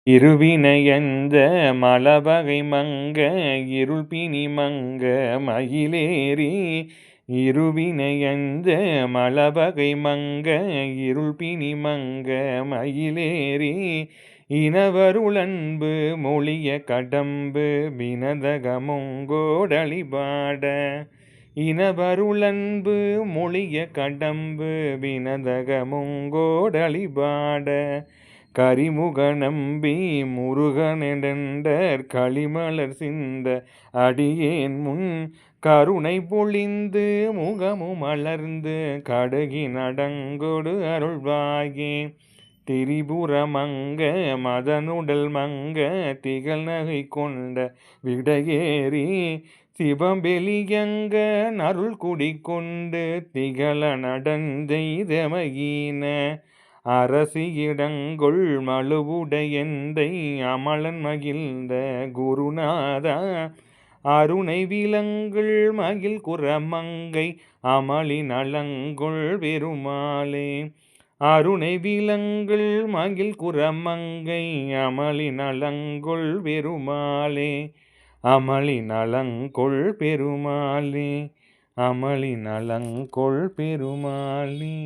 இருவினையந்த மலபகை மங்க இருள்பிணி மங்க மயிலேறி இருவினையந்த மலபகை மங்க இருள்பிணி மங்க மயிலேறி இனவருளன்பு மொழிய கடம்பு வினதகமுங்கோடழிபாட இனவருளன்பு மொழிய கடம்பு வினதகமுங்கோடழிபாட கரிமுக நம்பி முருகனெடண்டர் களிமலர் சிந்த அடியேன் முன் கருணை பொழிந்து முகமு மலர்ந்து கடுகி நடங்கொடு அருள்வாயே திரிபுர மங்க மதனுடல் மங்க திகழ் நகை கொண்ட விடையேறி சிவம்பெளியங்க அருள் குடி கொண்டு திகழ நடந்தெய்தமகீன அரசியிடங்கொள் மழுவுடையெந்தை அமலன் மகிழ்ந்த குருநாதா அருணை விலங்குள் மகிழ் குறமங்கை அமளி நலங்கொள் பெருமாளே அருணை விலங்குள் மகிழ் குறமங்கை அமளி நலங்கொள் பெருமாளே அமளி நலங்கொள் பெருமாளே அமளி நலங்கொள் பெருமாளே.